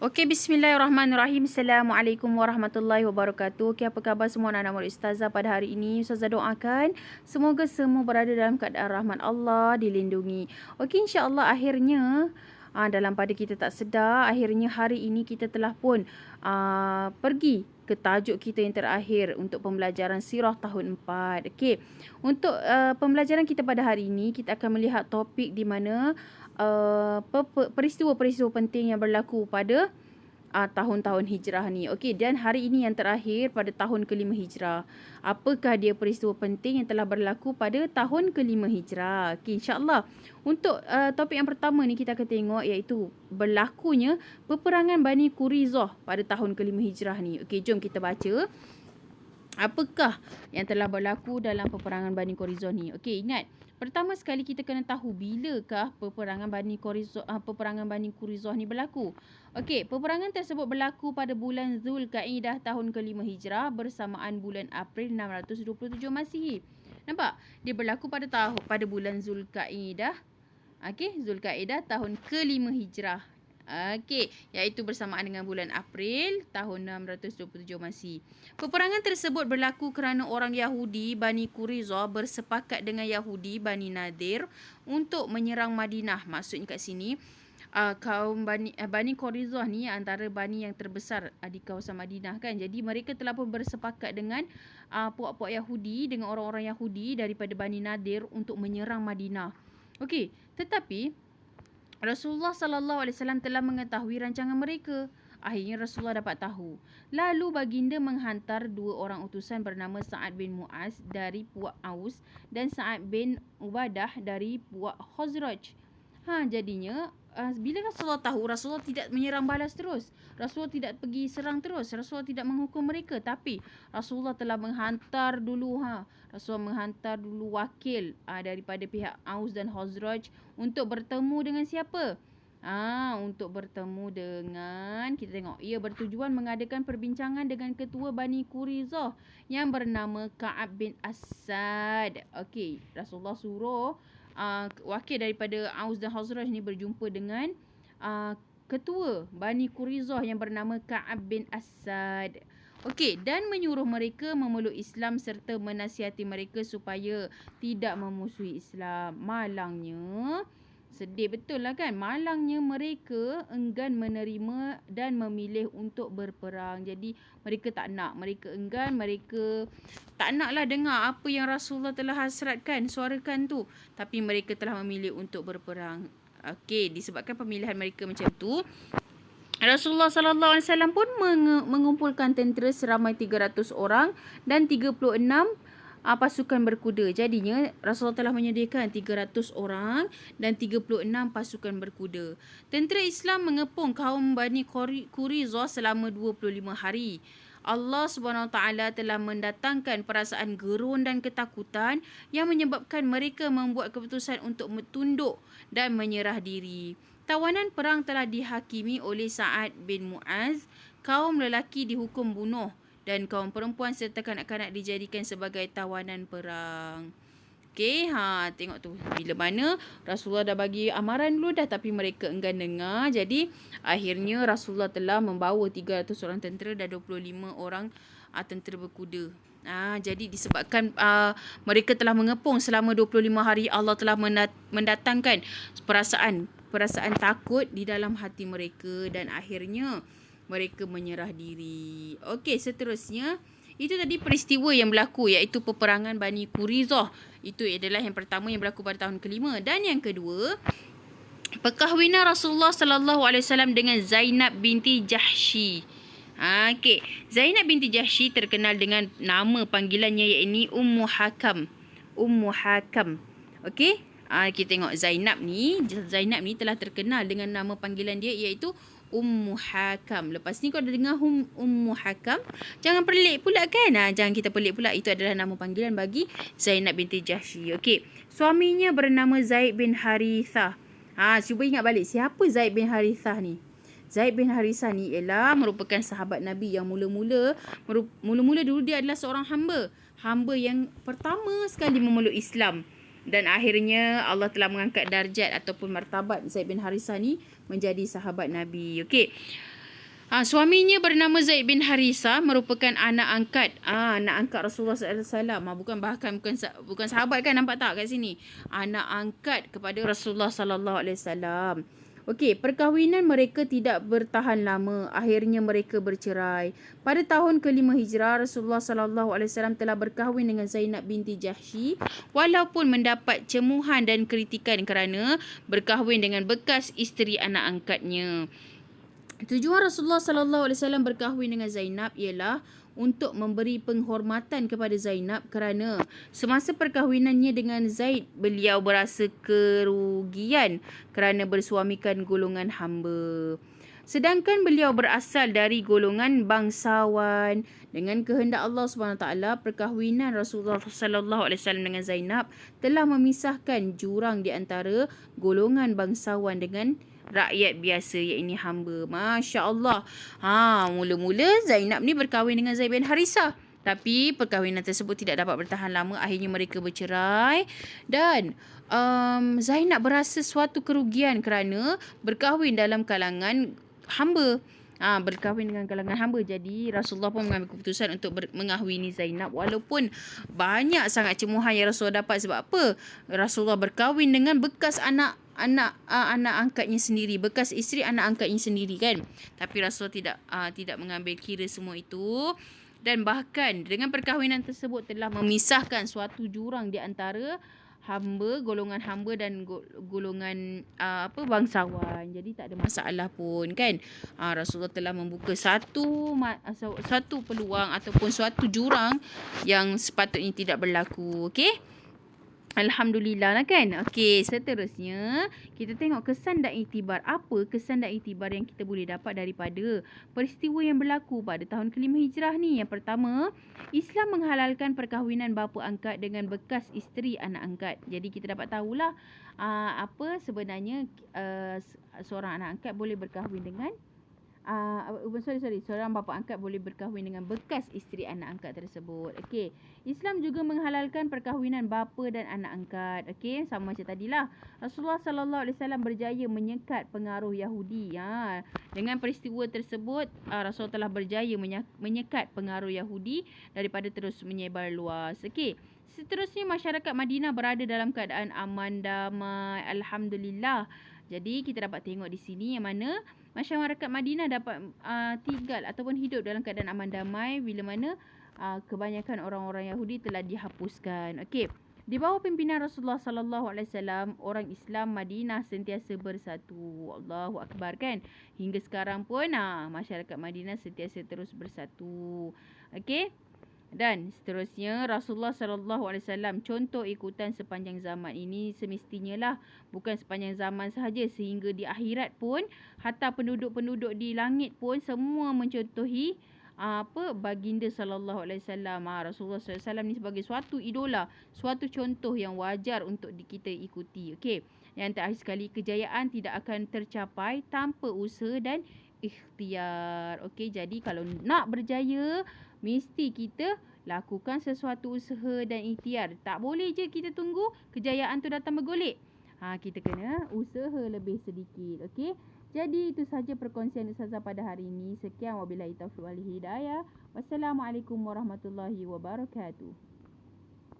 Okey, bismillahirrahmanirrahim. Assalamualaikum warahmatullahi wabarakatuh. Okey, apa khabar semua anak-anak murid Ustazah pada hari ini? Ustazah doakan semoga semua berada dalam keadaan rahmat Allah, dilindungi. Okey, insya-Allah akhirnya dalam pada kita tak sedar, akhirnya hari ini kita telah pun pergi ke tajuk kita yang terakhir untuk pembelajaran sirah tahun 4. Okey. Untuk pembelajaran kita pada hari ini, kita akan melihat topik di mana peristiwa-peristiwa penting yang berlaku pada tahun-tahun hijrah ni. Okey, dan hari ini yang terakhir pada tahun ke-5 hijrah. Apakah dia peristiwa penting yang telah berlaku pada tahun ke-5 hijrah? Okey, insya-Allah. Untuk topik yang pertama ni kita akan tengok iaitu berlakunya peperangan Bani Quraizah pada tahun ke-5 hijrah ni. Okey, jom kita baca apakah yang telah berlaku dalam peperangan Bani Quraizah ni. Okey, ingat, pertama sekali kita kena tahu bilakah peperangan Bani Quraizah ni berlaku. Okey, peperangan tersebut berlaku pada bulan Zulkaidah tahun ke-5 Hijrah bersamaan bulan April 627 Masihi. Nampak? Dia berlaku pada bulan Zulkaidah. Okey, Zulkaidah tahun ke-5 Hijrah. Okey, iaitu bersamaan dengan bulan April tahun 627 Masihi. Peperangan tersebut berlaku kerana orang Yahudi Bani Quraizah bersepakat dengan Yahudi Bani Nadir untuk menyerang Madinah. Maksudnya kat sini kaum Bani Quraizah ni antara bani yang terbesar di kawasan Madinah kan. Jadi mereka telah pun bersepakat dengan puak-puak Yahudi, dengan orang-orang Yahudi daripada Bani Nadir untuk menyerang Madinah. Okey, tetapi Rasulullah SAW telah mengetahui rancangan mereka. Akhirnya Rasulullah dapat tahu. Lalu baginda menghantar dua orang utusan bernama Sa'ad bin Mu'az dari puak Aus dan Sa'ad bin Ubadah dari puak Khazraj. Jadinya bila Rasulullah tahu, Rasulullah tidak menyerang balas terus. Rasulullah tidak pergi serang terus. Rasulullah tidak menghukum mereka. Tapi Rasulullah telah menghantar dulu Rasulullah menghantar dulu wakil daripada pihak Aus dan Khazraj untuk bertemu dengan siapa? Untuk bertemu dengan, kita tengok, ia bertujuan mengadakan perbincangan dengan ketua Bani Quraizah yang bernama Ka'ab bin Asad. Okey, Rasulullah suruh wakil daripada Aus dan Khazraj ni berjumpa dengan ketua Bani Quraizah yang bernama Ka'ab bin Asad. Okey, dan menyuruh mereka memeluk Islam serta menasihati mereka supaya tidak memusuhi Islam. Malangnya, sedih betul lah kan, malangnya mereka enggan menerima dan memilih untuk berperang. Jadi mereka tak nak, mereka enggan, mereka tak naklah dengar apa yang Rasulullah telah hasratkan, suarakan tu. Tapi mereka telah memilih untuk berperang. Okey, disebabkan pemilihan mereka macam tu, Rasulullah SAW pun mengumpulkan tentera seramai 300 orang dan 36 pasukan berkuda. Jadinya Rasulullah telah menyediakan 300 orang dan 36 pasukan berkuda. Tentera Islam mengepung kaum Bani Quraizah selama 25 hari. Allah SWT telah mendatangkan perasaan gerun dan ketakutan yang menyebabkan mereka membuat keputusan untuk tunduk dan menyerah diri. Tawanan perang telah dihakimi oleh Sa'ad bin Mu'az. Kaum lelaki dihukum bunuh dan kaum perempuan serta kanak-kanak dijadikan sebagai tawanan perang. Okey, tengok tu. Bila mana Rasulullah dah bagi amaran dulu dah tapi mereka enggan dengar. Jadi akhirnya Rasulullah telah membawa 300 orang tentera dan 25 orang tentera berkuda. Jadi disebabkan mereka telah mengepung selama 25 hari, Allah telah mendatangkan perasaan takut di dalam hati mereka dan akhirnya mereka menyerah diri. Okey, seterusnya itu tadi peristiwa yang berlaku iaitu peperangan Bani Quraizah. Itu adalah yang pertama yang berlaku pada tahun ke-5. Dan yang kedua, perkahwinan Rasulullah SAW dengan Zainab binti Jahsy. Okey, Zainab binti Jahsy terkenal dengan nama panggilannya iaitu Ummu Hakam. Ummu Hakam. Okey, kita tengok Zainab ni telah terkenal dengan nama panggilan dia iaitu Ummu Hakam. Lepas ni kau dah dengar Ummu Hakam, jangan pelik pula kan? Jangan kita pelik pula. Itu adalah nama panggilan bagi Zainab binti Jahsy. Okey, suaminya bernama Zaid bin Harithah. Cuba ingat balik, siapa Zaid bin Harithah ni? Zaid bin Harithah ni ialah merupakan sahabat Nabi yang mula-mula dulu dia adalah seorang hamba yang pertama sekali memeluk Islam. Dan akhirnya Allah telah mengangkat darjat ataupun martabat Zaid bin Harithah ni menjadi sahabat Nabi. Okey. Suaminya bernama Zaid bin Harisah, merupakan anak angkat Rasulullah SAW. Bukan sahabat kan, nampak tak kat sini? Anak angkat kepada Rasulullah SAW. Okey, perkahwinan mereka tidak bertahan lama. Akhirnya mereka bercerai. Pada tahun ke-5 Hijrah, Rasulullah SAW telah berkahwin dengan Zainab binti Jahsy walaupun mendapat cemuhan dan kritikan kerana berkahwin dengan bekas isteri anak angkatnya. Tujuan Rasulullah SAW berkahwin dengan Zainab ialah untuk memberi penghormatan kepada Zainab kerana semasa perkahwinannya dengan Zaid, beliau berasa kerugian kerana bersuamikan golongan hamba. Sedangkan beliau berasal dari golongan bangsawan. Dengan kehendak Allah SWT, perkahwinan Rasulullah SAW dengan Zainab telah memisahkan jurang di antara golongan bangsawan dengan rakyat biasa, iaitu hamba. Masya Allah. Mula-mula Zainab ni berkahwin dengan Zaid bin Harisah. Tapi perkahwinan tersebut tidak dapat bertahan lama. Akhirnya mereka bercerai. Dan Zainab berasa suatu kerugian kerana berkahwin dalam kalangan hamba. Berkahwin dengan kalangan hamba. Jadi Rasulullah pun mengambil keputusan untuk mengahwini Zainab. Walaupun banyak sangat cemuhan yang Rasulullah dapat. Sebab apa? Rasulullah berkahwin dengan bekas anak angkatnya sendiri, bekas isteri anak angkatnya sendiri kan. Tapi Rasulullah tidak mengambil kira semua itu. Dan bahkan dengan perkahwinan tersebut telah memisahkan suatu jurang di antara golongan hamba dan golongan bangsawan. Jadi tak ada masalah pun kan. Rasulullah telah membuka satu peluang ataupun suatu jurang yang sepatutnya tidak berlaku. Okey? Alhamdulillah lah kan. Okey, seterusnya kita tengok kesan dan iktibar. Apa kesan dan iktibar yang kita boleh dapat daripada peristiwa yang berlaku pada tahun ke-5 Hijrah ni? Yang pertama, Islam menghalalkan perkahwinan bapa angkat dengan bekas isteri anak angkat. Jadi kita dapat tahulah apa sebenarnya seorang anak angkat boleh berkahwin dengan seorang bapa angkat boleh berkahwin dengan bekas isteri anak angkat tersebut. Okey. Islam juga menghalalkan perkahwinan bapa dan anak angkat. Okey, sama macam tadilah. Rasulullah SAW berjaya menyekat pengaruh Yahudi. Dengan peristiwa tersebut, Rasulullah telah berjaya menyekat pengaruh Yahudi daripada terus menyebar luas. Okey. Seterusnya, masyarakat Madinah berada dalam keadaan aman damai. Alhamdulillah. Jadi kita dapat tengok di sini yang mana masyarakat Madinah dapat tinggal ataupun hidup dalam keadaan aman damai bila mana kebanyakan orang-orang Yahudi telah dihapuskan. Okey. Di bawah pimpinan Rasulullah SAW, orang Islam Madinah sentiasa bersatu. Allahu Akbar kan. Hingga sekarang pun masyarakat Madinah sentiasa terus bersatu. Okey. Dan seterusnya, Rasulullah SAW contoh ikutan sepanjang zaman ini semestinya lah. Bukan sepanjang zaman sahaja, sehingga di akhirat pun, hatta penduduk-penduduk di langit pun semua mencontohi baginda sallallahu alaihi wasallam. Rasulullah SAW ni sebagai suatu idola, suatu contoh yang wajar untuk kita ikuti. Okey. Yang terakhir sekali, kejayaan tidak akan tercapai tanpa usaha dan ikhtiar. Okey, jadi kalau nak berjaya, mesti kita lakukan sesuatu usaha dan ikhtiar. Tak boleh je kita tunggu kejayaan tu datang bergolek. Kita kena usaha lebih sedikit. Okey. Jadi itu sahaja perkongsian Ustazah pada hari ini. Sekian, wabillahi taufiq wal hidayah. Wassalamualaikum warahmatullahi wabarakatuh.